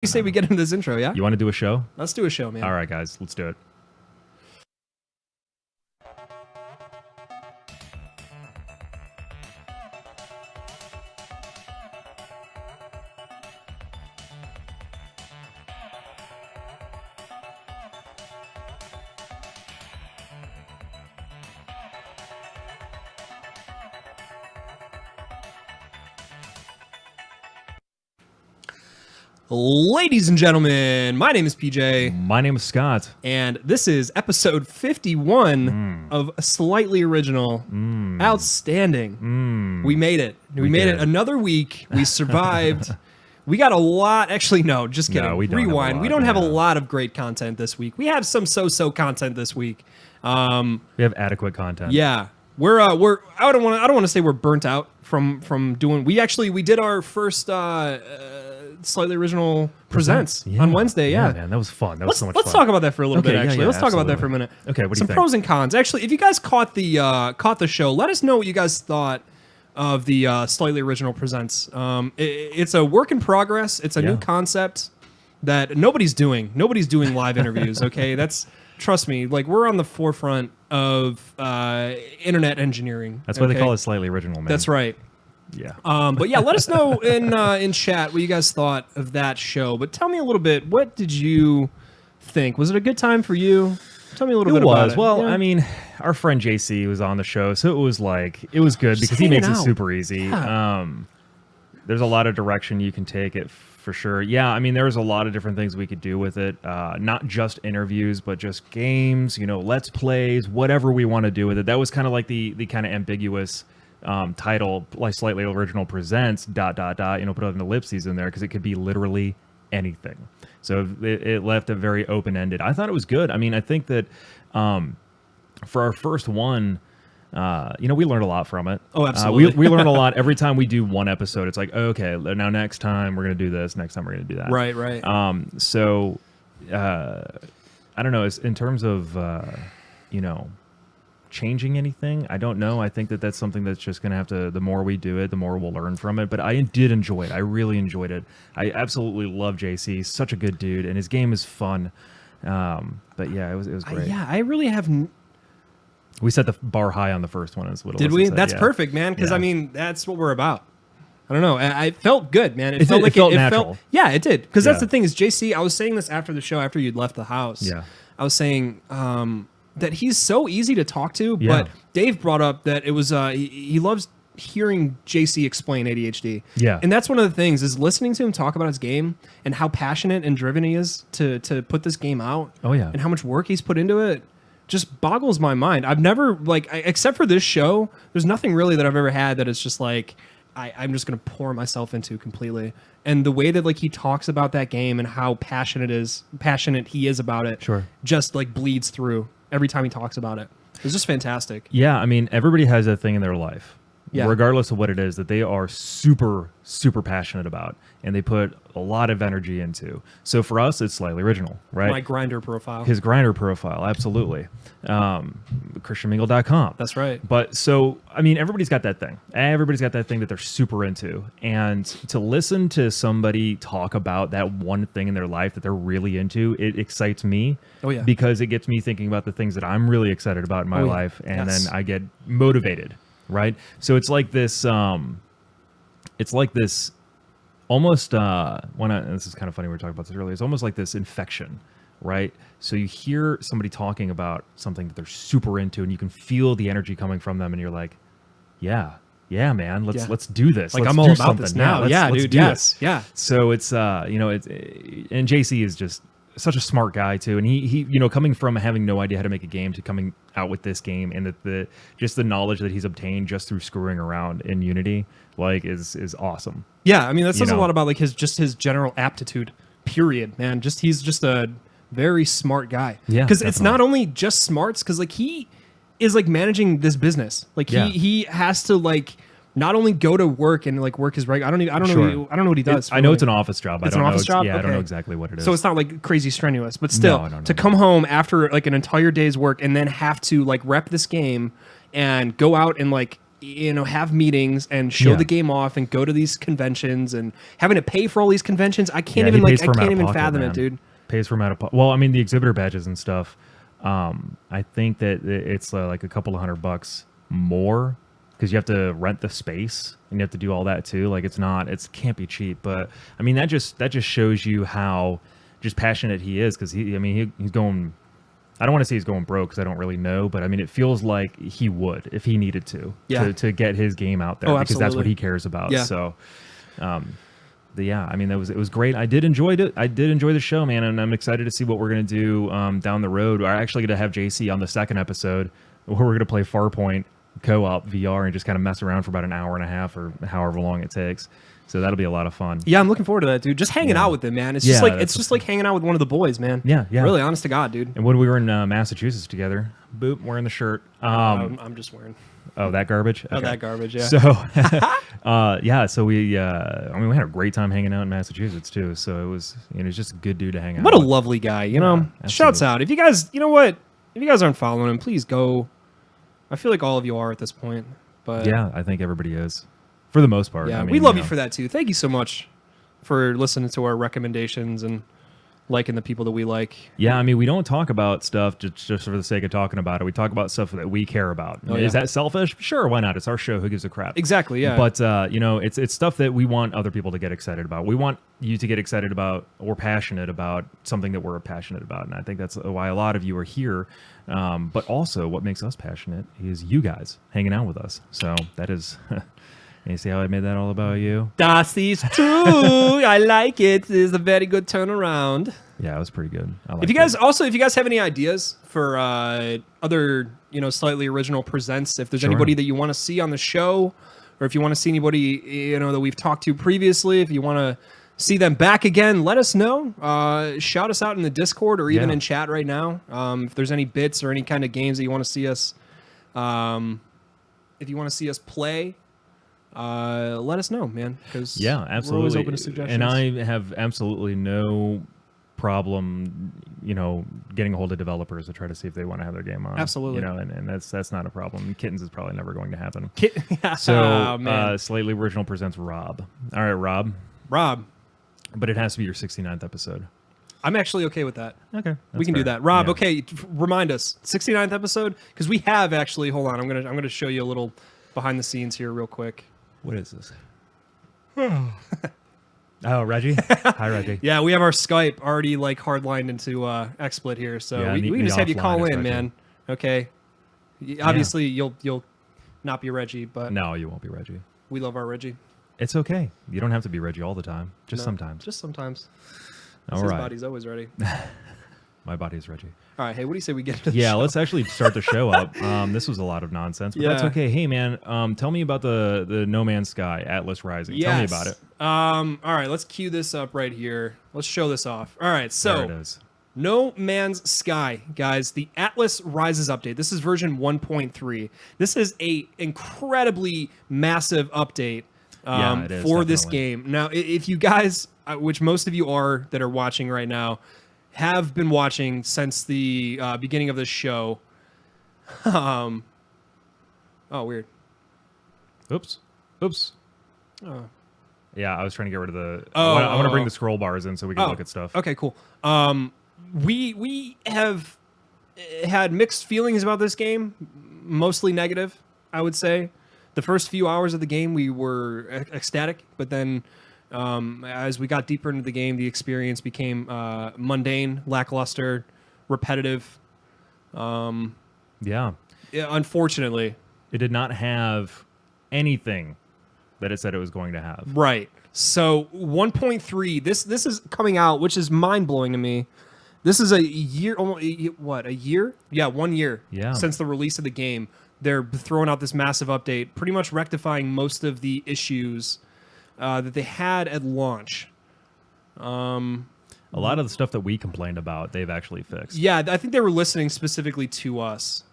You say we get into this intro, yeah? You want to do a show? Let's do a show, man. All right, guys, let's do it. Ladies and gentlemen, my name is PJ. My name is Scott. And this is episode 51 of Slightly Original. Outstanding. We made it. We made it another week. We survived. We got a lot. Actually, no, just kidding. No, we don't Rewind. have a lot, we don't have a yeah. lot of great content this week. We have some so-so content this week. We have adequate content. Yeah. We're I don't want to say we're burnt out from doing. We did our first Slightly Original Presents on Wednesday. Yeah, man, that was fun. That was so much fun. Let's talk about that for a little bit. Actually, let's talk about that for a minute. Okay, what do you Some think? pros and cons. Actually, if you guys caught the show, let us know what you guys thought of the Slightly Original Presents. It's a work in progress. It's a new concept that nobody's doing. Nobody's doing live interviews. Okay, trust me. Like, we're on the forefront of internet engineering. That's why they call it Slightly Original, man. That's right. Yeah. But yeah, let us know in chat what you guys thought of that show. But tell me a little bit. What did you think? Was it a good time for you? Tell me a little bit about it. Well, Yeah. I mean, our friend JC was on the show, so it was good because he makes it super easy. Yeah. There's a lot of direction you can take it for sure. Yeah, I mean, there's a lot of different things we could do with it. Not just interviews, but just games, let's plays, whatever we want to do with it. That was kind of like the kind of ambiguous title, like Slightly Original Presents ... put up an ellipses in there because it could be literally anything. So it left it very open-ended. I thought it was good. I mean, I think that for our first one, we learned a lot from it. Oh, absolutely. We learn a lot every time we do one episode. It's like, okay, now next time we're going to do this. Next time we're going to do that. Right. So I don't know. In terms of, changing anything, I don't know. I think that's something that's just going to have to, the more we do it, the more we'll learn from it. But I did enjoy it. I really enjoyed it. I absolutely love JC. He's such a good dude, and his game is fun. But yeah, it was great. I really have. We set the bar high on the first one as well. Did we? That's perfect, man. Because I mean, that's what we're about. I don't know. I felt good, man. It felt natural. Yeah, it did. Because that's the thing is, JC. I was saying this after the show, after you'd left the house. Yeah. I was saying that he's so easy to talk to. But Dave brought up that it was he loves hearing JC explain ADHD. Yeah. And that's one of the things is listening to him talk about his game and how passionate and driven he is to put this game out. Oh yeah. And how much work he's put into it. Just boggles my mind. I've never except for this show, there's nothing really that I've ever had that is just like I'm just gonna pour myself into completely. And the way that he talks about that game and how passionate he is about it, just bleeds through every time he talks about it. It's just fantastic. Yeah, I mean, everybody has a thing in their life, regardless of what it is, that they are super, super passionate about, and they put a lot of energy into. So for us, it's Slightly Original, right? My grinder profile. His grinder profile, absolutely. ChristianMingle.com. That's right. But so, I mean, everybody's got that thing. Everybody's got that thing that they're super into. And to listen to somebody talk about that one thing in their life that they're really into, it excites me. Oh, yeah. Because it gets me thinking about the things that I'm really excited about in my life. And then I get motivated, right? So it's like this, almost, this is kind of funny, we were talking about this earlier, it's almost like this infection, right? So you hear somebody talking about something that they're super into and you can feel the energy coming from them and you're like, yeah, man, let's do this. Like, let's I'm all do about something this now. Let's dude. do Yes. this. Yeah. So it's, and JC is just such a smart guy too. And he, coming from having no idea how to make a game to coming out with this game and that the knowledge that he's obtained just through screwing around in Unity, is awesome. Yeah. I mean, that says a lot about his general aptitude, period, man. He's just a very smart guy. Yeah. Because it's not only just smarts, because he is managing this business. He has to not only go to work and work his right. I don't know what he does. I know it's an office job. It's an office job. Yeah, okay. I don't know exactly what it is. So it's not crazy strenuous, but still No. to come home after an entire day's work and then have to rep this game and go out and have meetings and show Yeah. the game off and go to these conventions and having to pay for all these conventions. I can't Yeah, even he pays I for 'em out can't of even pocket, fathom man. it, dude. Pays for well, I mean, the exhibitor badges and stuff. I think that it's like a couple of $100 more because you have to rent the space and you have to do all that too. Like it can't be cheap. But I mean, that just shows you how just passionate he is because he's going. I don't want to say he's going broke because I don't really know, but I mean, it feels like he would if he needed to to get his game out there because that's what he cares about. Yeah. So, yeah, I mean, it was great. I did enjoy it. I did enjoy the show, man, and I'm excited to see what we're gonna do down the road. We're actually gonna have JC on the second episode where we're gonna play Farpoint co-op VR and just kind of mess around for about an hour and a half or however long it takes. So that'll be a lot of fun. Yeah, I'm looking forward to that, dude. Just hanging out with them, man. It's just like hanging out with one of the boys, man. Yeah. Really, honest to God, dude. And when we were in Massachusetts together, boop, wearing the shirt. I'm just wearing. Oh, that garbage. Oh, that garbage. Yeah. So, so we had a great time hanging out in Massachusetts too. So it was, it's just a good dude to hang out. What a with. lovely guy, absolutely. Shouts out. If you guys, you know what? If you guys aren't following him, please go. I feel like all of you are at this point. But yeah, I think everybody is, for the most part. Yeah, I mean, we love you for that too. Thank you so much for listening to our recommendations and liking the people that we like. Yeah, I mean, we don't talk about stuff just for the sake of talking about it. We talk about stuff that we care about. Is that selfish? Sure, why not? It's our show. Who gives a crap? Exactly, yeah. But, it's stuff that we want other people to get excited about. We want you to get excited about or passionate about something that we're passionate about. And I think that's why a lot of you are here. But also what makes us passionate is you guys hanging out with us. So that is... You see how I made that all about you? Das ist true. I like it. It is a very good turnaround. Yeah, it was pretty good. If you guys have any ideas for other, slightly original presents, if there's anybody that you want to see on the show, or if you want to see anybody, that we've talked to previously, if you want to see them back again, let us know. Shout us out in the Discord or even in chat right now. If there's any bits or any kind of games that you want to see us, if you want to see us play, let us know, man. Because absolutely, we're always open to suggestions. And I have absolutely no problem, getting a hold of developers to try to see if they want to have their game on. Absolutely, and that's not a problem. Kittens is probably never going to happen. So, Slightly Original presents Rob. All right, Rob. But it has to be your 69th episode. I'm actually okay with that. Okay, we can do that. Rob, okay, remind us 69th episode because we have actually. Hold on, I'm gonna show you a little behind the scenes here real quick. What is this? Oh, Reggie. Hi, Reggie. Yeah, we have our Skype already hardlined into XSplit here, so we can just have you call in, man. Okay. Obviously, you'll not be Reggie, but no, you won't be Reggie. We love our Reggie. It's okay. You don't have to be Reggie all the time. Sometimes. Just sometimes. All His right. body's always ready. My body is Reggie. All right, hey, what do you say we get into the show? Let's actually start the show up. This was a lot of nonsense, but that's okay. Hey, man, tell me about the No Man's Sky Atlas Rising. Yes. Tell me about it. All right, let's cue this up right here. Let's show this off. All right, so there it is. No Man's Sky, guys, the Atlas Rises update. This is version 1.3. This is a incredibly massive update for this game. Now, if you guys, which most of you are that are watching right now, have been watching since the beginning of this show. Oh, weird. Oops. Oh. Yeah, I was trying to get rid of the... I want to bring the scroll bars in so we can look at stuff. Okay, cool. We have had mixed feelings about this game, mostly negative, I would say. The first few hours of the game, we were ecstatic, but then as we got deeper into the game, the experience became mundane, lackluster, repetitive. Unfortunately. It did not have anything that it said it was going to have. Right. So 1.3, this is coming out, which is mind-blowing to me. This is a year, a year? Yeah, 1 year since the release of the game. They're throwing out this massive update, pretty much rectifying most of the issues that they had at launch. A lot of the stuff that we complained about, they've actually fixed. Yeah, I think they were listening specifically to us.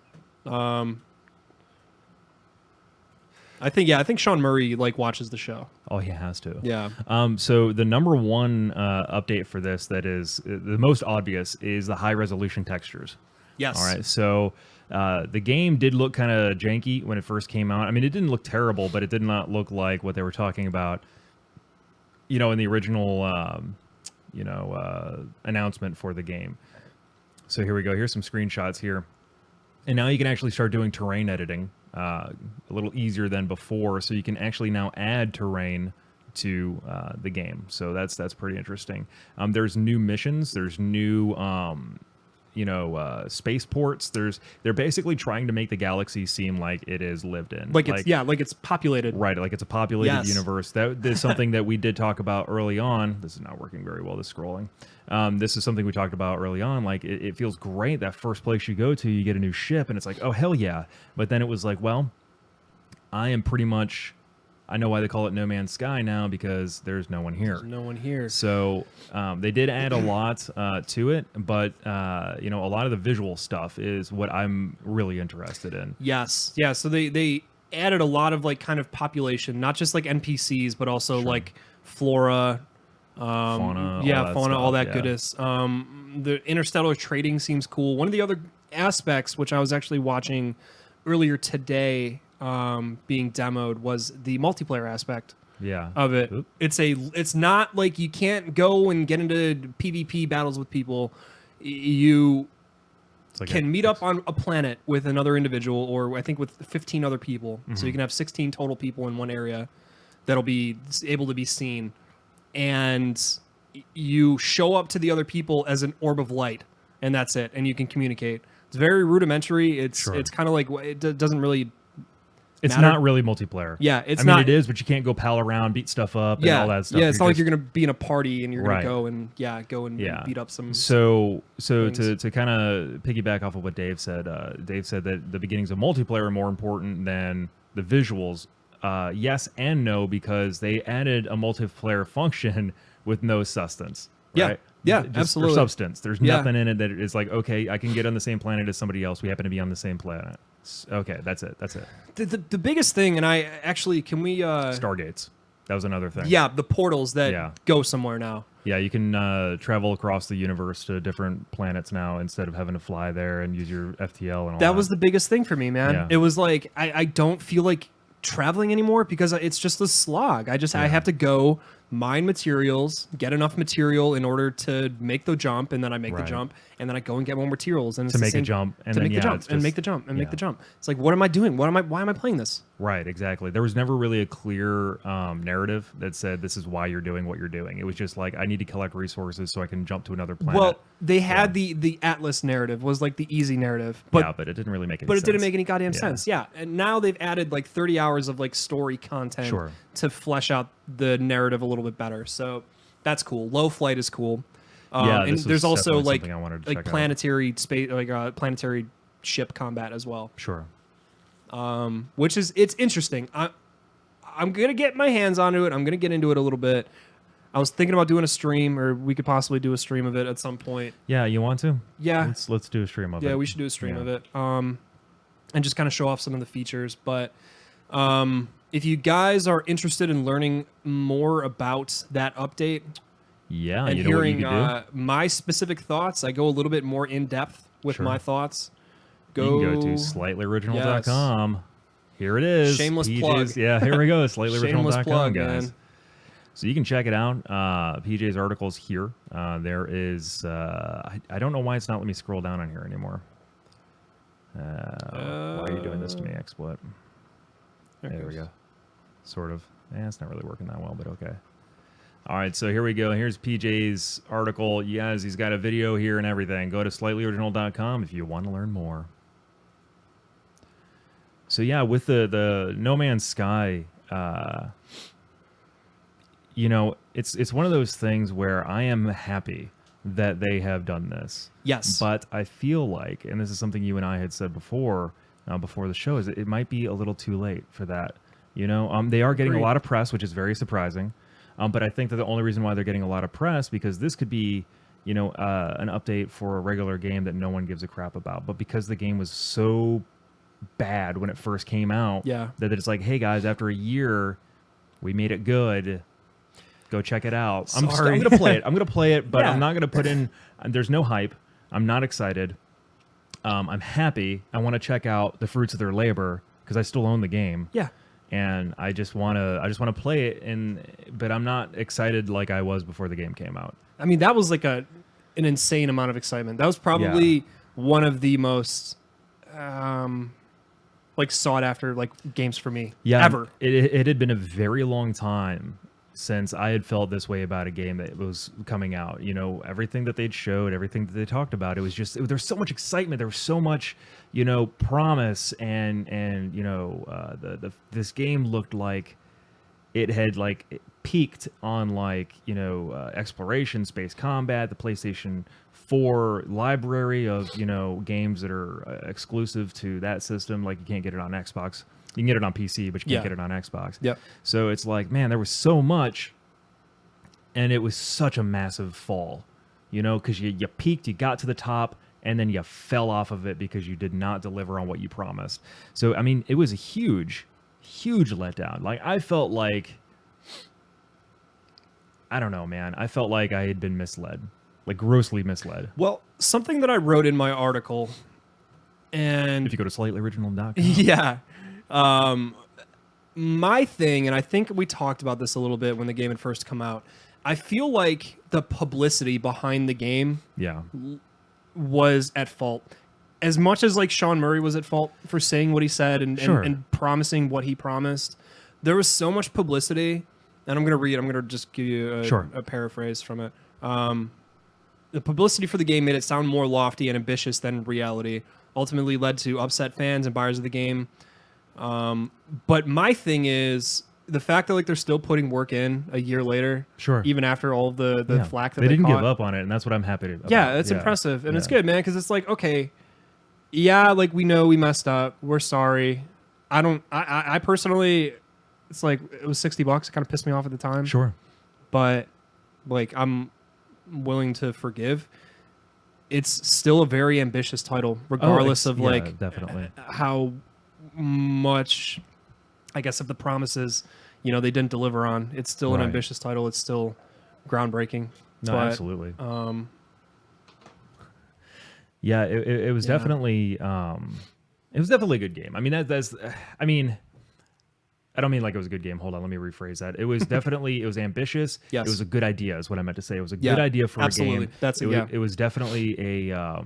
I think Sean Murray watches the show. Oh, he has to. Yeah. So the number one update for this that is the most obvious is the high resolution textures. Yes. All right. So the game did look kind of janky when it first came out. I mean, it didn't look terrible, but it did not look like what they were talking about, in the original, announcement for the game. So here we go. Here's some screenshots here. And now you can actually start doing terrain editing a little easier than before. So you can actually now add terrain to the game. So that's pretty interesting. There's new missions. There's new spaceports. They're basically trying to make the galaxy seem like it is lived in. Like it's populated. Right, like it's a populated Yes. universe. That is something that we did talk about early on. This is not working very well, this scrolling. This is something we talked about early on. Like, it feels great. That first place you go to, you get a new ship, and it's like, oh, hell yeah. But then it was like, well, I know why they call it No Man's Sky now, because there's no one here. There's no one here. So they did add a lot to it, but a lot of the visual stuff is what I'm really interested in. Yes. Yeah. So they added a lot of like kind of population, not just like NPCs, but also like flora, fauna, all that yeah. goodness. The interstellar trading seems cool. One of the other aspects, which I was actually watching earlier today, being demoed, was the multiplayer aspect. Yeah. Of it. Oop. It's not like you can't go and get into PvP battles with people. You can meet up on a planet with another individual, or I think with 15 other people. Mm-hmm. So you can have 16 total people in one area that'll be able to be seen. And you show up to the other people as an orb of light, and that's it. And you can communicate. It's very rudimentary. It's kind of like, it doesn't really It's matter. not really multiplayer. Yeah, it's I mean, not. it is, but you can't go pal around, beat stuff up, and all that stuff. Yeah, it's not like you're gonna be in a party and you're gonna Right. go and beat up some. So things. to kind of piggyback off of what Dave said that the beginnings of multiplayer are more important than the visuals. Yes and no, because they added a multiplayer function with no substance. Right? Yeah, Just absolutely. For substance. There's nothing in it that is like, okay, I can get on the same planet as somebody else. We happen to be on the same planet. Okay, that's it. The biggest thing, and I actually can we Stargates. That was another thing. Yeah, the portals that go somewhere now. Yeah, you can travel across the universe to different planets now instead of having to fly there and use your FTL and all that. That was the biggest thing for me, man. Yeah. It was like I don't feel like traveling anymore because it's just a slog. I have to go mine materials, get enough material in order to make the jump, and then I make the jump, and then I go and get more materials and to make a jump and make the jump and make the jump and make the jump. It's like, what am I doing? Why am I playing this? Right, exactly. There was never really a clear narrative that said this is why you're doing what you're doing. It was just like, I need to collect resources so I can jump to another planet. Well, they had the Atlas narrative was like the easy narrative, but it didn't really make any But sense. it didn't make any goddamn sense. Yeah, and now they've added like 30 hours of like story content to flesh out the narrative a little bit better. So that's cool. Low flight is cool. And there's also like planetary space, like planetary ship combat as well. Sure. Which it's interesting. I'm gonna get my hands onto it. I'm gonna get into it a little bit. I was thinking about doing a stream, or we could possibly do a stream of it at some point. Yeah, you want to? Yeah. Let's do a stream of it. Yeah, we should do a stream of it. And just kind of show off some of the features. But if you guys are interested in learning more about that update, and hearing my specific thoughts, I go a little bit more in depth with my thoughts. You can go to slightlyoriginal.com. Yes. Here it is. Shameless PJ's, plug. Yeah, here we go. Slightlyoriginal.com, guys. Man. So you can check it out. PJ's article's here. There is... I don't know why it's not letting me scroll down on here anymore. Why are you doing this to me, XSplit? There we go. Sort of. It's not really working that well, but okay. All right, so here we go. Here's PJ's article. Yes, he's got a video here and everything. Go to slightlyoriginal.com if you want to learn more. So yeah, with the No Man's Sky, it's one of those things where I am happy that they have done this. Yes. But I feel like, and this is something you and I had said before the show, is it might be a little too late for that. They are getting a lot of press, which is very surprising. But I think that the only reason why they're getting a lot of press, because this could be, an update for a regular game that no one gives a crap about. But because the game was so bad when it first came out, that it's like, hey guys, after a year, we made it good. Go check it out. I'm going to play it. I'm going to play it, but I'm not going to put in. There's no hype. I'm not excited. I'm happy. I want to check out the fruits of their labor because I still own the game. Yeah. And I just want to play it, but I'm not excited like I was before the game came out. I mean, that was like an insane amount of excitement. That was probably one of the most like sought after like games for me ever. It had been a very long time since I had felt this way about a game that was coming out. You know, everything that they'd showed, everything that they talked about, it was just there's so much excitement, there was so much, you know, promise, and you know, this game looked like it had like peaked on like, you know, exploration, space combat, the PlayStation 4 library of, you know, games that are exclusive to that system. Like you can't get it on Xbox. You can get it on PC, but you can't get it on Xbox. Yep. So it's like, man, there was so much, and it was such a massive fall, you know, because you peaked, you got to the top, and then you fell off of it because you did not deliver on what you promised. So, I mean, it was a huge, huge letdown. Like, I felt like, I don't know, man. I felt like I had been misled, like grossly misled. Well, something that I wrote in my article, and if you go to slightlyoriginal.com. Yeah. My thing, and I think we talked about this a little bit when the game had first come out, I feel like the publicity behind the game was at fault. As much as like Sean Murray was at fault for saying what he said and promising what he promised, there was so much publicity, and I'm going to just give you a paraphrase from it. The publicity for the game made it sound more lofty and ambitious than reality, ultimately led to upset fans and buyers of the game. But my thing is the fact that like they're still putting work in a year later, even after all the flack that they didn't caught. give up on it, and that's what I'm happy about. Yeah, it's impressive, and it's good, man, because it's like, okay, yeah, like we know we messed up, we're sorry. I personally, it's like it was $60. It kind of pissed me off at the time. Sure, but like I'm willing to forgive. It's still a very ambitious title, regardless of like definitely how much, I guess, of the promises, you know, they didn't deliver on. It's still an ambitious title. It's still groundbreaking. No, but, absolutely. Yeah, it was definitely it was definitely a good game. I mean, I mean, I don't mean like it was a good game. Hold on, let me rephrase that. It was definitely, it was ambitious. Yes. It was a good idea is what I meant to say. It was a good idea for a game. It was definitely a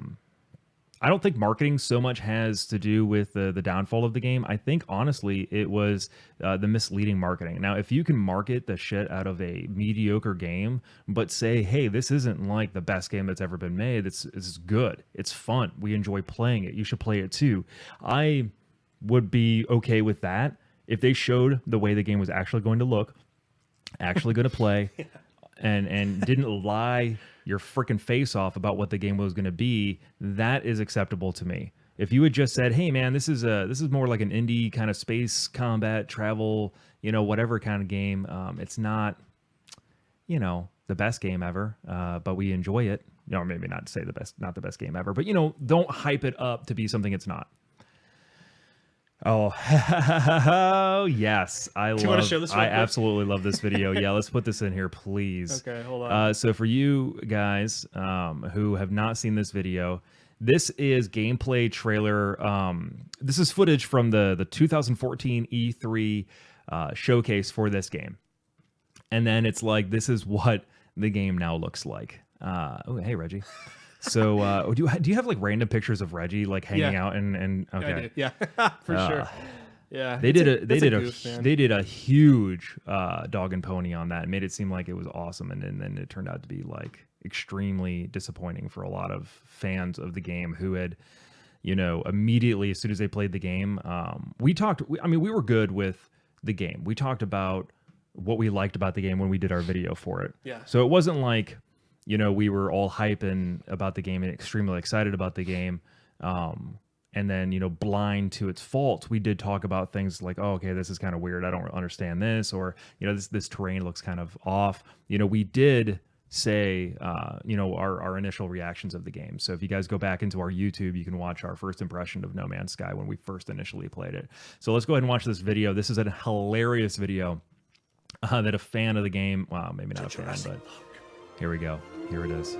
I don't think marketing so much has to do with the downfall of the game. I think, honestly, it was the misleading marketing. Now, if you can market the shit out of a mediocre game, but say, hey, this isn't like the best game that's ever been made. It's good. It's fun. We enjoy playing it. You should play it too. I would be okay with that if they showed the way the game was actually going to look, actually going to play, and didn't lie your freaking face off about what the game was going to be. That is acceptable to me. If you had just said, "Hey, man, this is more like an indie kind of space combat travel, you know, whatever kind of game. It's not, you know, the best game ever, but we enjoy it." You know, or maybe not say not the best game ever, but you know, don't hype it up to be something it's not. Oh, yes. Do you want to show this real quick? Absolutely love this video. Yeah, let's put this in here, please. Okay, hold on. So for you guys who have not seen this video, this is gameplay trailer. This is footage from the 2014 E3 showcase for this game. And then it's like, this is what the game now looks like. Oh, hey, Reggie. So do you have like random pictures of Reggie like hanging out and okay. I do. Yeah. For sure. Yeah. They did a huge dog and pony on that and made it seem like it was awesome, and then it turned out to be like extremely disappointing for a lot of fans of the game who had, you know, immediately as soon as they played the game, we were good with the game. We talked about what we liked about the game when we did our video for it. Yeah. So it wasn't like, you know, we were all hyping about the game and extremely excited about the game. And then, you know, blind to its faults, we did talk about things like, oh, okay, this is kind of weird. I don't understand this. Or, you know, this terrain looks kind of off. You know, we did say, you know, our initial reactions of the game. So if you guys go back into our YouTube, you can watch our first impression of No Man's Sky when we first initially played it. So let's go ahead and watch this video. This is a hilarious video that a fan of the game, well, maybe not a fan, but here we go. Here it is.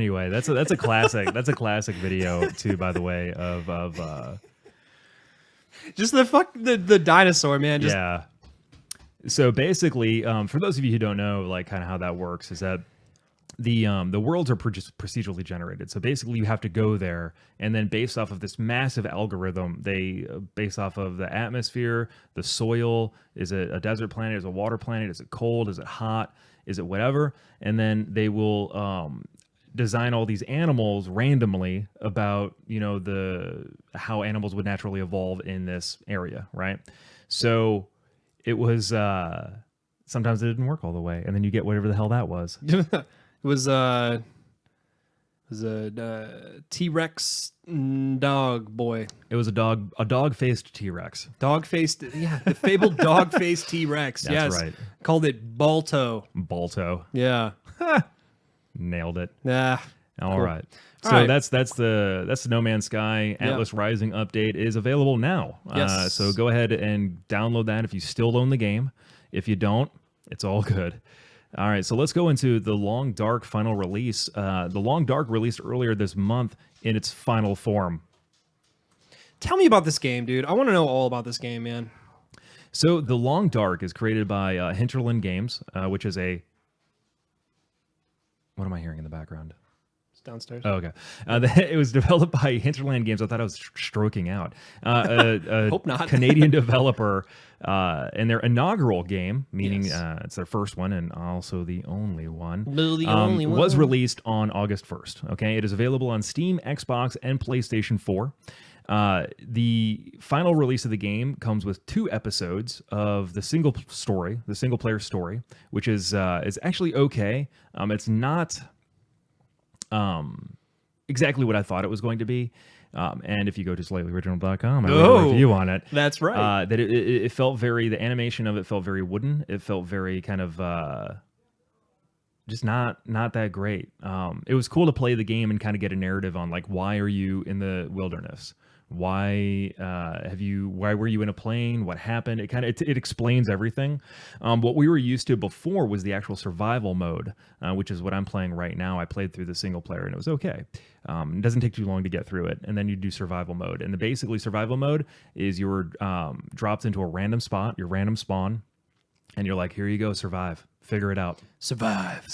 Anyway, that's a classic. That's a classic video too, by the way. Of Just the dinosaur, man. Just yeah. So basically, for those of you who don't know, like kind of how that works, is that the worlds are just procedurally generated. So basically, you have to go there, and then based off of this massive algorithm, they based off of the atmosphere, the soil. Is it a desert planet? Is it a water planet? Is it cold? Is it hot? Is it whatever? And then they will design all these animals randomly about how animals would naturally evolve in this area, right? So it was sometimes it didn't work all the way, and then you get whatever the hell that was. it was a T-Rex dog boy. It was a dog-faced T-Rex. Dog-faced, yeah, the fabled dog-faced T-Rex. That's yes, right. Called it Balto. Balto. Yeah. Nailed it. Yeah. All cool. right. All So right. that's the No Man's Sky Atlas Rising update is available now. Yes. So go ahead and download that if you still own the game. If you don't, it's all good. All right, so let's go into the Long Dark final release. The Long Dark released earlier this month in its final form. Tell me about this game, dude. I want to know all about this game, man. So the Long Dark is created by Hinterland Games, which is a... What am I hearing in the background? It's downstairs. Oh, okay. It was developed by Hinterland Games. I thought I was stroking out. Hope not. Canadian developer, and their inaugural game, meaning Yes. it's their first one and also the only one, The only one. was released on August 1st. Okay, it is available on Steam, Xbox, and PlayStation 4. The final release of the game comes with 2 episodes of the single player story, which is actually okay. It's not exactly what I thought it was going to be. And if you go to slightlyoriginal.com, I have a review on it. That's right. That it felt the animation of it felt very wooden. It felt very kind of just not that great. It was cool to play the game and kind of get a narrative on like, why are you in the wilderness? Why were you in a plane? What happened? It explains everything. What we were used to before was the actual survival mode, which is what I'm playing right now. I played through the single player and it was okay. It doesn't take too long to get through it, and then you do survival mode. And basically survival mode is you're dropped into a random spot, your random spawn, and you're like, here you go, survive, figure it out, survive.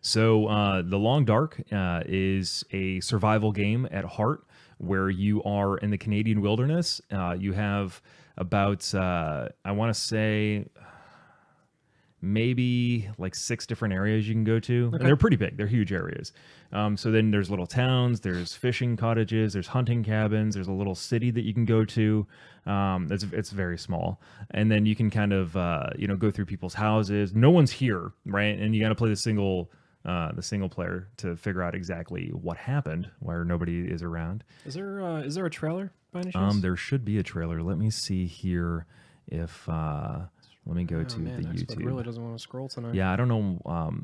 So the Long Dark is a survival game at heart, where you are in the Canadian wilderness. You have about, I want to say, maybe like 6 different areas you can go to. Okay. And they're pretty big. They're huge areas. So then there's little towns, there's fishing cottages, there's hunting cabins, there's a little city that you can go to. It's very small. And then you can kind of, go through people's houses. No one's here, right? And you got to play the single player to figure out exactly what happened where nobody is around. Is there a trailer by any chance? There should be a trailer. Let me see here if let me go to the XSplit YouTube. really doesn't want to scroll tonight. Yeah, I don't know.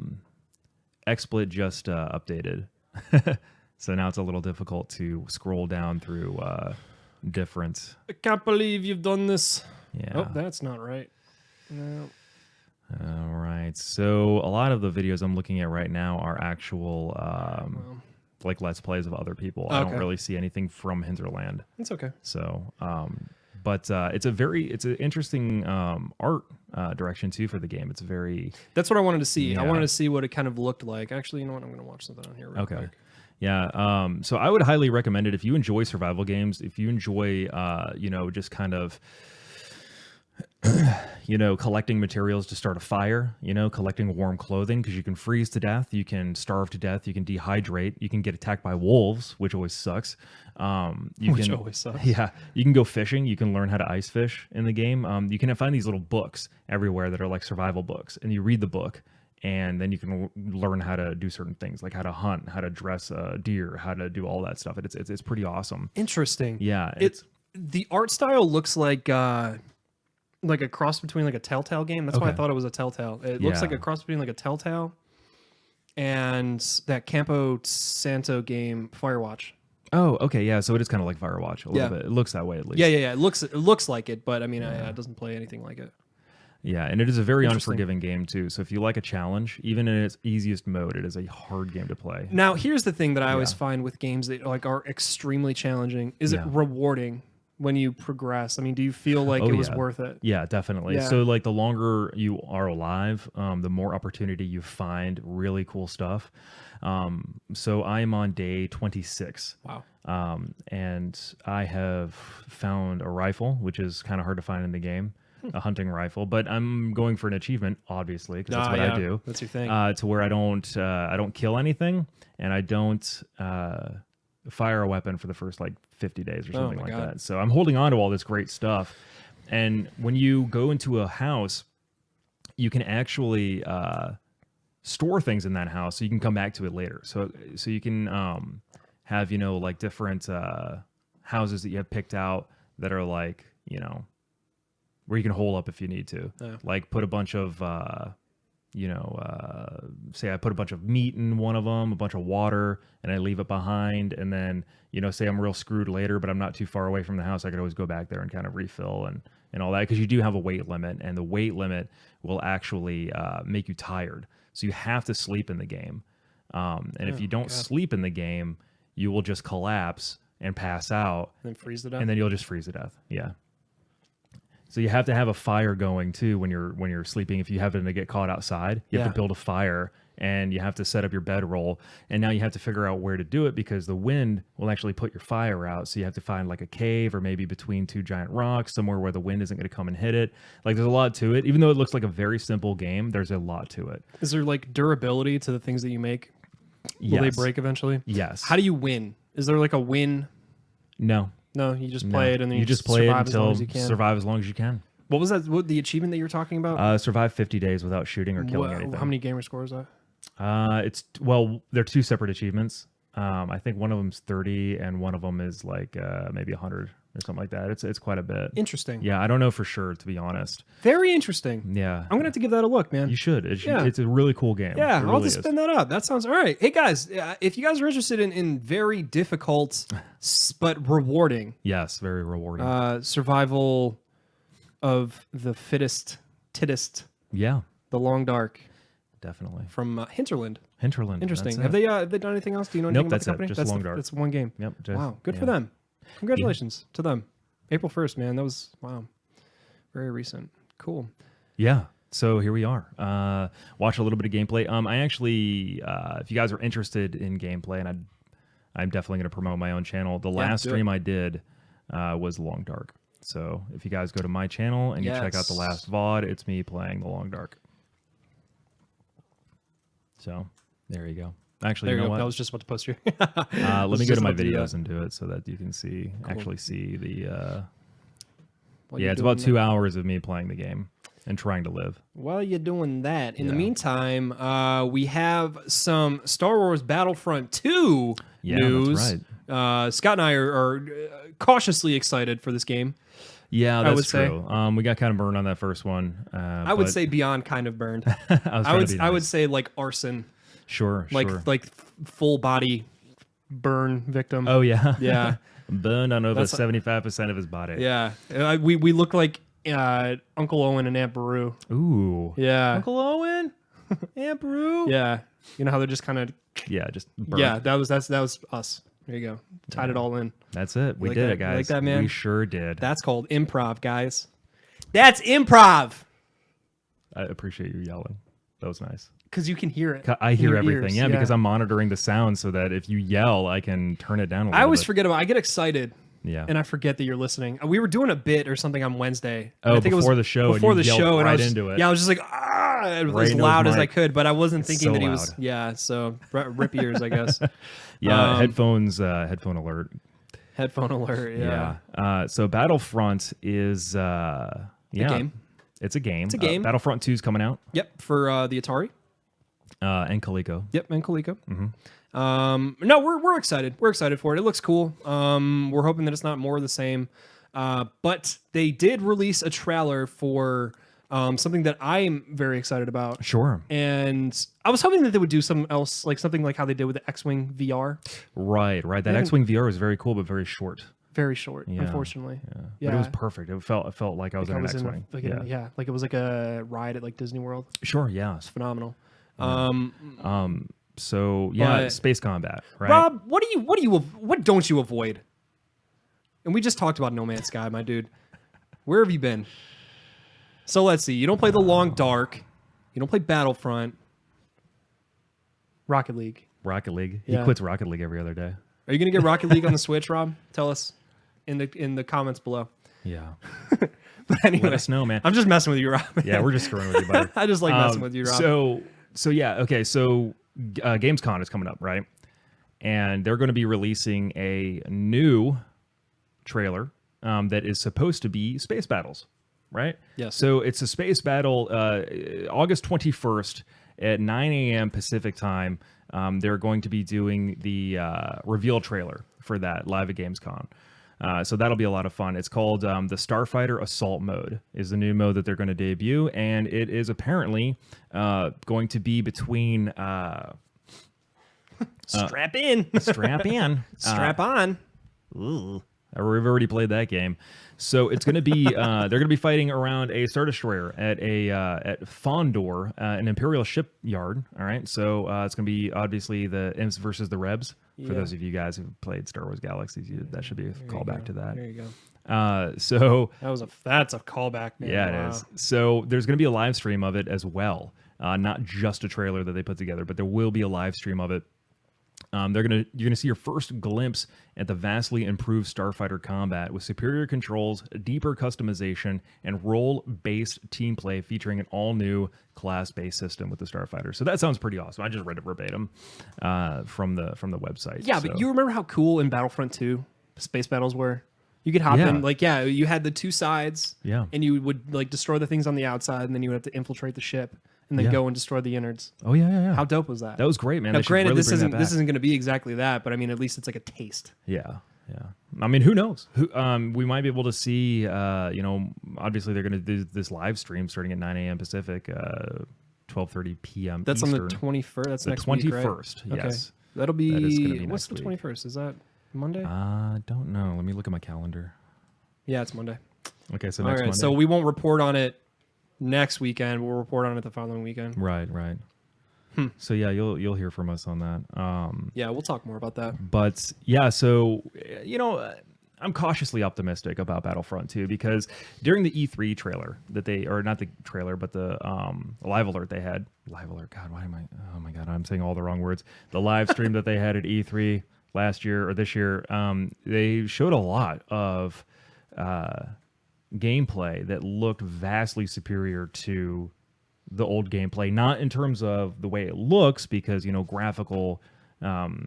XSplit just updated, so now it's a little difficult to scroll down through different. I can't believe you've done this. Yeah. Oh, that's not right. No. All right. So a lot of the videos I'm looking at right now are actual like Let's Plays of other people. I don't Okay. really see anything from Hinterland. It's okay. So, but it's an interesting art direction too for the game. It's very That's what I wanted to see. Yeah. I wanted to see what it kind of looked like. Actually, you know what? I'm going to watch something on here real okay. quick. Yeah. So I would highly recommend it if you enjoy survival games. If you enjoy, just kind of. Collecting materials to start a fire, collecting warm clothing because you can freeze to death, you can starve to death, you can dehydrate, you can get attacked by wolves, which always sucks. Always sucks. Yeah, you can go fishing, you can learn how to ice fish in the game. You can find these little books everywhere that are like survival books, and you read the book, and then you can learn how to do certain things, like how to hunt, how to dress a deer, how to do all that stuff. It's pretty awesome. Interesting. Yeah, The art style looks like a cross between like a Telltale game. That's why I Okay. thought it was a Telltale. It looks Yeah. like a cross between like a Telltale and that Campo Santo game, Firewatch. Oh, okay, yeah. So it is kind of like Firewatch a little Yeah. bit. It looks that way at least. Yeah. It looks like it, but I mean, it doesn't play anything like it. Yeah, and it is a very Interesting. unforgiving game too. So if you like a challenge, even in its easiest mode, it is a hard game to play. Now, here's the thing that I always Yeah. find with games that like are extremely challenging. Is it Yeah. rewarding when you progress? I mean, do you feel like Oh, it was yeah. worth it? Yeah, definitely. Yeah. So like the longer you are alive, the more opportunity you find really cool stuff. So I'm on day 26. Wow. And I have found a rifle, which is kind of hard to find in the game, a hunting rifle. But I'm going for an achievement, obviously, because that's what I do. That's your thing. To where I don't kill anything, and I don't fire a weapon for the first like 50 days or something my like God. that. So I'm holding on to all this great stuff. And when you go into a house, you can actually store things in that house, so you can come back to it later. So you can have like different houses that you have picked out that are like where you can hole up if you need to. Yeah. Like put a bunch of say I put a bunch of meat in one of them, a bunch of water, and I leave it behind, and then say I'm real screwed later, but I'm not too far away from the house, I could always go back there and kind of refill and all that, because you do have a weight limit, and the weight limit will actually make you tired. So you have to sleep in the game. And if you don't sleep in the game, you will just collapse and pass out. And then freeze to death. And then you'll just freeze to death. Yeah. So you have to have a fire going too when you're sleeping. If you happen to get caught outside, you have to build a fire, and you have to set up your bedroll. And now you have to figure out where to do it, because the wind will actually put your fire out. So you have to find like a cave, or maybe between two giant rocks, somewhere where the wind isn't going to come and hit it. Like there's a lot to it. Even though it looks like a very simple game, there's a lot to it. Is there like durability to the things that you make? Will they break eventually? Yes. How do you win? Is there like a win? No. No, you just play it, and then you just play it survive as long until as you can. survive as long as you can. What was that? What the achievement that you were talking about? Survive 50 days without shooting or killing anything. How many gamer scores are? They're two separate achievements. I think one of them's 30, and one of them is like maybe 100 or something like that. It's quite a bit. Interesting. Yeah, I don't know for sure, to be honest. Very interesting. Yeah, I'm gonna have to give that a look, man. you should. It's a really cool game. Yeah, It I'll really just is. spin that up. That sounds all right. Hey guys, if you guys are interested in very difficult but rewarding Yes, very rewarding. survival of the fittest, Yeah, the long dark definitely. from Hinterland. Hinterland. Interesting. that's Have it. they done anything else? Do you know Nope, anything about that's the it. company? Just Long Dark. That's one game. Yep. just- Wow, good yeah. for them. Congratulations to them. April 1st, man. That was very recent. Cool. Yeah. So here we are. Watch a little bit of gameplay. I actually, if you guys are interested in gameplay, and I'm definitely going to promote my own channel. The last do it. stream I did was Long Dark. So if you guys go to my channel and you check out the last VOD, it's me playing the Long Dark. So there you go. Actually, There you you know go. what? That was just about to post you. Let me just go to my about to do videos that. and do it so that you can actually see the. While Yeah, you're it's about doing 2 hours of me playing the game and trying to live. While you're doing that, in the Yeah. meantime, we have some Star Wars Battlefront II news. That's right. Scott and I are cautiously excited for this game. Yeah, I would that's say. true. We got kind of burned on that first one. I would say beyond kind of burned. I would say like arson, sure, like sure. like full body burn victim. Oh yeah, Yeah. burned on over That's- 75% of his body. Yeah, we look like Uncle Owen and Aunt Beru. Ooh. Yeah, Uncle Owen, Aunt Beru. yeah. You know how they're just kind of Yeah, just burnt. yeah. That was us. There you go. Tied it all in. That's it. We like did that? it, guys. You like that, man? We sure did. That's called improv, guys. That's improv I appreciate you yelling. That was nice. because you can hear it. I in hear your everything. ears. Yeah, because I'm monitoring the sound so that if you yell, I can turn it down a little I always bit. forget about. I get excited. Yeah. And I forget that you're listening. We were doing a bit or something on Wednesday. Oh, I think before it was the show, and Before you the yelled show, and I right was into it. Yeah, I was just like Right as into loud his as I mic. could, but I wasn't thinking so that he was. loud. Yeah, so rip ears, I guess. Yeah, headphone alert. Headphone alert. Yeah. So Battlefront is yeah, game. It's a game. It's a game. Battlefront 2 is coming out. Yep. For the Atari. And Coleco. Yep, and Coleco. No, we're excited. We're excited for it. It looks cool. We're hoping that it's not more of the same. But they did release a trailer for something that I'm very excited about. Sure. And I was hoping that they would do something else, like something like how they did with the X-Wing VR. Right. That X-Wing VR is very cool, but very short. Very short, Yeah. unfortunately. But it was perfect. It felt like I was in an X-wing. Like it was like a ride at like Disney World. Sure, yeah. It's phenomenal. So yeah, But- space combat, right? Rob, what don't you avoid? And we just talked about No Man's Sky, my dude. Where have you been? So let's see. You don't play The Long Dark. You don't play Battlefront. Rocket League. Rocket League. Yeah. He quits Rocket League every other day. Are you gonna get Rocket League on the Switch, Rob? Tell us in the comments below. Yeah. But anyway, Let us know, man. I'm just messing with you, Rob. Yeah, we're just screwing with you, buddy. I just like messing with you, Rob. So yeah, okay. So Gamescom is coming up, right? And they're going to be releasing a new trailer that is supposed to be space battles, right? Yes. So it's a space battle, August 21st at 9 a.m. Pacific time. They're going to be doing the reveal trailer for that live at Gamescom. So that'll be a lot of fun. It's called the Starfighter Assault Mode is the new mode that they're going to debut, and it is apparently going to be between Strap in. strap in, Strap on. Ooh. We've already played that game. So it's going to be they're going to be fighting around a Star Destroyer at at Fondor, an Imperial shipyard. All right, so it's going to be obviously the Imps versus the Rebs. For those of you guys who've played Star Wars Galaxies, that should be a callback to that. There you go. So That's a callback, man. yeah, Wow. it is. So there's going to be a live stream of it as well, not just a trailer that they put together, but there will be a live stream of it. You're gonna see your first glimpse at the vastly improved Starfighter combat with superior controls, deeper customization, and role-based team play featuring an all-new class-based system with the Starfighter. So that sounds pretty awesome. I just read it verbatim from the website. Yeah, so. but you remember how cool in Battlefront 2 space battles were? You could hop in, you had the two sides, and you would like destroy the things on the outside, and then you would have to infiltrate the ship, and then go and destroy the innards. Oh yeah. How dope was that? That was great, man. Now, They should granted, really this bring that isn't back. going to be exactly that, but I mean, at least it's like a taste. Yeah. I mean, who knows? We might be able to see. Obviously they're going to do this live stream starting at 9 a.m. Pacific, 12:30 p.m. That's Eastern. on the 21st. That's The next week, right? 21st. Yes. That'll be. That is gonna be What's next the week. 21st? Is that Monday? Don't know. Let me look at my calendar. Yeah, it's Monday. Okay, so All next right, Monday. so we won't report on it next weekend. We'll report on it the following weekend. Right. So yeah, you'll hear from us on that. Yeah, we'll talk more about that. But yeah, so I'm cautiously optimistic about Battlefront 2 because during the E3 trailer not the trailer, but the live alert they had. Live alert. God, oh my God, I'm saying all the wrong words. The live stream that they had at E3 last year or this year, they showed a lot of gameplay that looked vastly superior to the old gameplay, not in terms of the way it looks, because graphical, the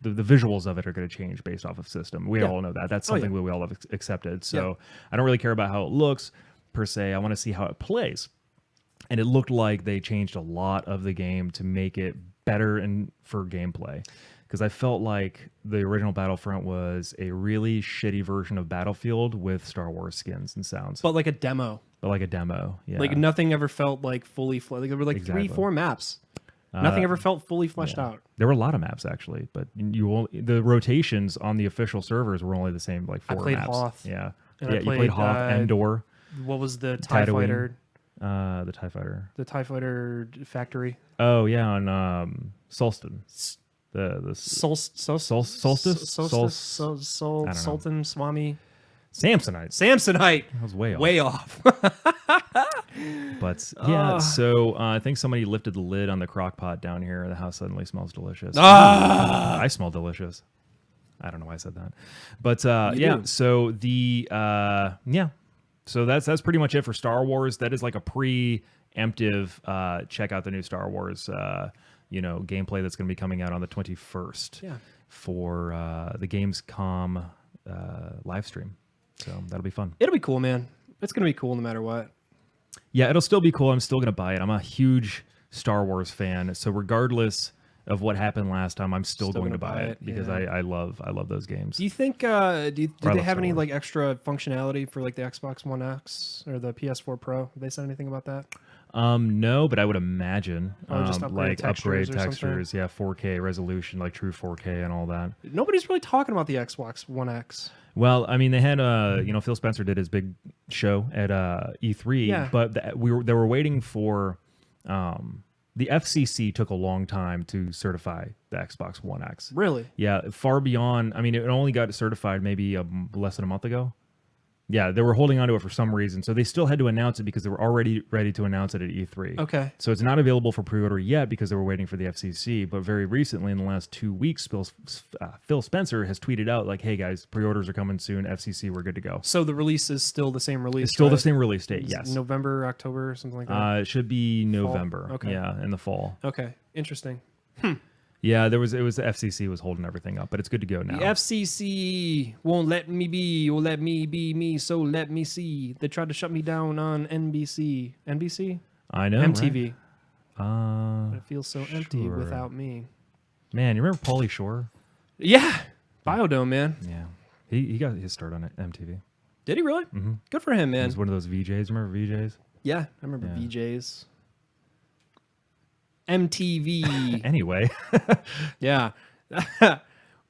visuals of it are going to change based off of system. We all know that. That's something we all have accepted. So I don't really care about how it looks per se. I want to see how it plays. And it looked like they changed a lot of the game to make it better and for gameplay. Because I felt like the original Battlefront was a really shitty version of Battlefield with Star Wars skins and sounds. But like a demo. Yeah. Like nothing ever felt like fully fleshed. Like there were like 3-4 maps. Nothing ever felt fully fleshed out. There were a lot of maps actually, but the rotations on the official servers were only the same, like 4 played maps. Hoth. Yeah, And you played Hoth, Endor. What was the TIE Tatooine. fighter? The TIE fighter. The TIE fighter factory. Oh yeah, on Solston. The Solstice. Sultan Swami. Samsonite. That was way off. Way off. But yeah, so I think somebody lifted the lid on the crock pot down here. The house suddenly smells delicious. I smell delicious. I don't know why I said that, but yeah. do. So so that's pretty much it for Star Wars. That is like a preemptive. Check out the new Star Wars. Gameplay that's going to be coming out on the 21st for the Gamescom live stream. So that'll be fun. It'll be cool, man. It's going to be cool no matter what. Yeah, it'll still be cool. I'm still going to buy it. I'm a huge Star Wars fan. So regardless of what happened last time, I'm still going to buy it because I love those games. Do you think do they have any Star Wars. like extra functionality for like the Xbox One X or the PS4 Pro? Have they said anything about that? No, but I would imagine Just upgrade like upgrade textures or something? textures, yeah, 4K resolution, like true 4K and all that. Nobody's really talking about the Xbox One X. Well, I mean, they had Phil Spencer did his big show at E3, Yeah. but they were waiting for the FCC took a long time to certify the Xbox One X. Really? Yeah, far beyond. I mean, it only got certified maybe less than a month ago. Yeah, they were holding on to it for some reason, so they still had to announce it because they were already ready to announce it at E3. Okay. So it's not available for pre-order yet because they were waiting for the FCC. But very recently, in the last 2 weeks, Phil Spencer has tweeted out like, "Hey guys, pre-orders are coming soon. FCC, we're good to go." So the release is still the same release. It's still the right? same release date. It's Yes, November, October, or something like that. it should be November. Okay. Yeah, in the fall. Okay. Interesting. Yeah, it was the FCC was holding everything up, but it's good to go now. The FCC won't let me be, or let me be me, so let me see. They tried to shut me down on NBC. NBC? I know. MTV. Right? But it feels so empty sure. without me. Man, you remember Pauly Shore? Yeah. Biodome, man. Yeah, he got his start on MTV. Did he really? Mm-hmm. Good for him, He man. was one of those VJs. Remember VJs? Yeah, I remember Yeah. VJs. MTV. Anyway, Yeah.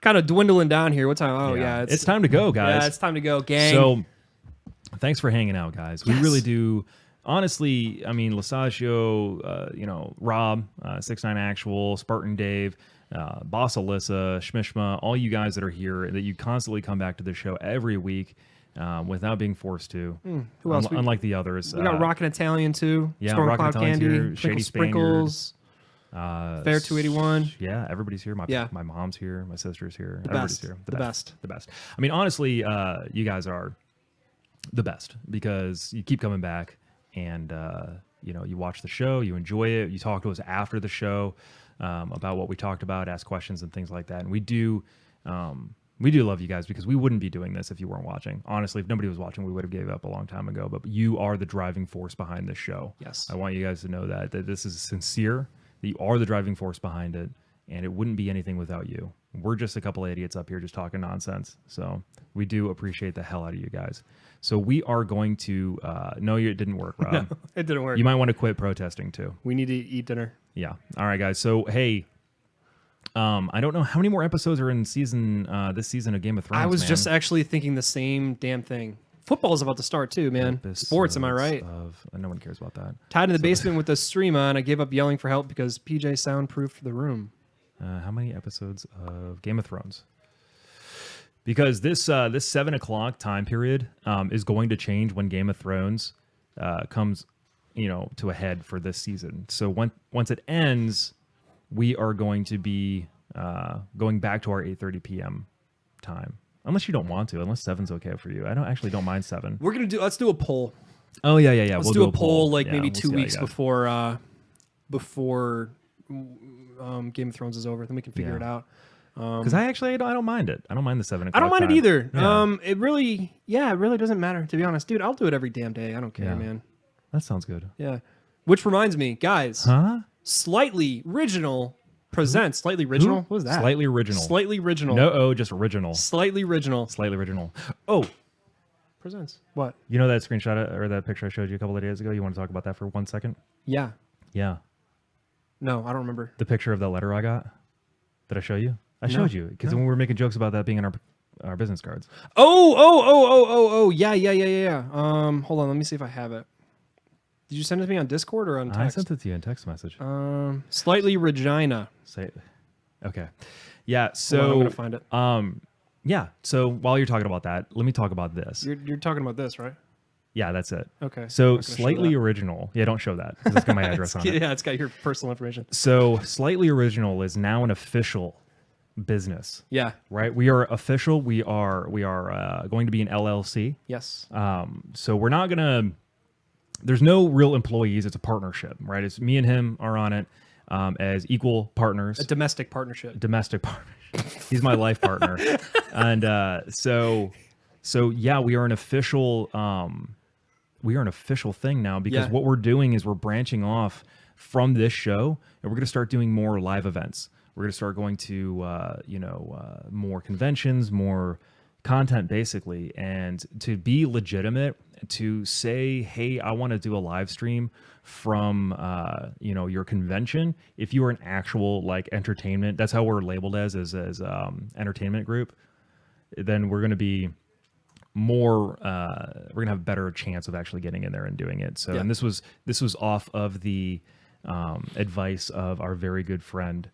Kind of dwindling down here. What time? Oh, yeah. it's time to go, guys. Yeah, it's time to go, gang. So, thanks for hanging out, guys. We Yes. really do. Honestly, I mean, Lesagio, Rob, 69 Actual, Spartan Dave, Boss Alyssa, Schmishma, all you guys that are here, that you constantly come back to the show every week without being forced to. Who else? Unlike the others. We got Rockin' Italian, too. yeah, Storm Rockin' Cloud Italian's Candy. here, Shady Twinkle Sprinkles. Fair 281. Yeah, everybody's here. Yeah. My mom's here. My sister's here. The Everybody's best. here. The best. The best. I mean, honestly, you guys are the best because you keep coming back and, you watch the show, you enjoy it. You talk to us after the show about what we talked about, ask questions and things like that. And we do love you guys because we wouldn't be doing this if you weren't watching. Honestly, if nobody was watching, we would have gave up a long time ago. But you are the driving force behind this show. Yes. I want you guys to know that this is sincere, that you are the driving force behind it, and it wouldn't be anything without you. We're just a couple of idiots up here just talking nonsense. So we do appreciate the hell out of you guys. So we are going to no, it didn't work, Rob. No, it didn't work. You might want to quit protesting too. We need to eat dinner. Yeah. All right, guys. So hey, I don't know how many more episodes are in this season of Game of Thrones. I was man. just actually thinking the same damn thing. Football is about to start too, man. Sports, am I right? No one cares about that. Tied in the basement with the stream on, I gave up yelling for help because PJ soundproofed the room. How many episodes of Game of Thrones? Because this 7 o'clock time period is going to change when Game of Thrones comes, to a head for this season. So once it ends, we are going to be going back to our 8:30 p.m. time. Unless you don't want to, unless 7's okay for you. I don't mind 7. Let's do a poll. Oh yeah. Let's do a poll like Yeah, maybe we'll 2 see how you weeks guys. before Game of Thrones is over. Then we can figure Yeah. it out. Because I don't mind it. I don't mind the 7 o'clock. I don't mind time. it either. Yeah. It really doesn't matter, to be honest. Dude, I'll do it every damn day. I don't care, Yeah. man. That sounds good. Yeah. Which reminds me, guys, Huh? Slightly Original presents. Slightly Original? What was that? Slightly original. Slightly Original. No, just original. Slightly Original Slightly original. Oh, presents. What? you know that screenshot or that picture I showed you a couple of days ago? You want to talk about that for 1 second? Yeah. Yeah. No, I don't remember. The picture of that letter I got? Did I show you? I No. showed you because when we were making jokes about that being in our business cards. Oh. Yeah. Hold on. Let me see if I have it. Did you send it to me on Discord or on text? I sent it to you in text message. Slightly Regina. Say, okay, yeah. Hold on, So I'm gonna find it. yeah. So while you're talking about that, let me talk about this. You're talking about this, right? Yeah, that's it. Okay. So I'm not gonna show slightly that. original. Yeah, don't show that because it's got my address on it. Yeah, it's got your personal information. So slightly original is now an official business. Yeah. Right. We are official. We are going to be an LLC. Yes. So we're not gonna. There's no real employees. It's a partnership, right? It's me and him are on it as equal partners. A domestic partnership. Domestic partner. He's my life partner, and so yeah, we are an official. We are an official thing now because Yeah. what we're doing is we're branching off from this show, and we're going to start doing more live events. We're going to start going to more conventions, more content, basically, and to be legitimate to say, hey, I want to do a live stream from your convention. If you are an actual like entertainment, that's how we're labeled as entertainment group, then we're going to be more we're gonna have a better chance of actually getting in there and doing it. So and this was off of the advice of our very good friend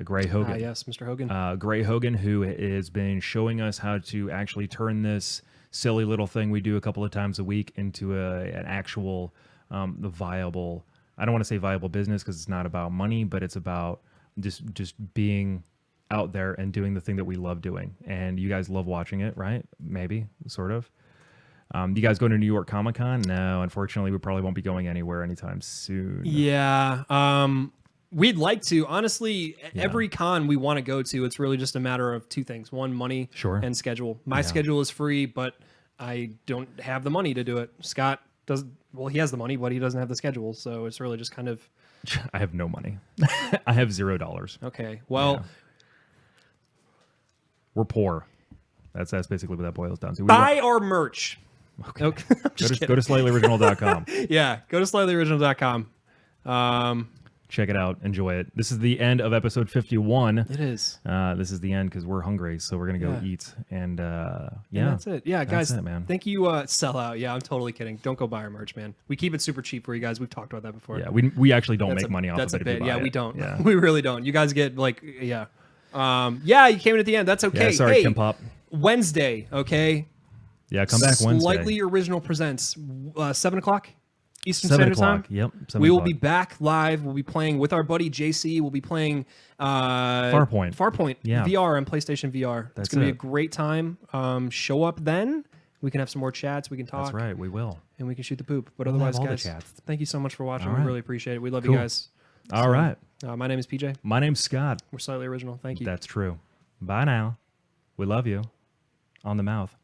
Gray Hogan. Yes, Mr. Hogan. Gray Hogan, who has been showing us how to actually turn this silly little thing we do a couple of times a week into an actual viable, I don't want to say viable business because it's not about money, but it's about just being out there and doing the thing that we love doing. And you guys love watching it, right? Maybe, sort of. You guys go to New York Comic Con? No, unfortunately, we probably won't be going anywhere anytime soon. Yeah. We'd like to. Honestly, every con we want to go to, it's really just a matter of two things. One, money and schedule. My schedule is free, but I don't have the money to do it. Scott does. Well, he has the money, but he doesn't have the schedule. So it's really just kind of... I have no money. I have $0. Okay. Well... Yeah. We're poor. That's basically what that boils down to. Buy our merch. Okay. Go to slightlyoriginal.com. Yeah, go to slightlyoriginal.com. Check it out. Enjoy it. This is the end of episode 51. It is. This is the end because we're hungry, so we're going to go eat. And and that's it. Yeah, guys, that's it, man. Thank you, Sell Out. Yeah, I'm totally kidding. Don't go buy our merch, man. We keep it super cheap for you guys. We've talked about that before. Yeah, we actually don't make money off of it. That's a bit. Yeah, we don't. Yeah. We really don't. You guys get like, yeah. You came in at the end. That's okay. Yeah, sorry, Kim Pop. Wednesday, okay? Yeah, come back Wednesday. Slightly Original presents 7 o'clock Eastern 7 Standard Time. o'clock. Yep. We will be back live. We'll be playing with our buddy JC. We'll be playing Farpoint VR and PlayStation VR. It's going to be a great time. Show up then. We can have some more chats. We can talk. That's right. We will. And we can shoot the poop. But otherwise, guys, thank you so much for watching. Right. We really appreciate it. We love you guys. All right. My name is PJ. My name's Scott. We're Slightly Original. Thank you. That's true. Bye now. We love you. On the mouth.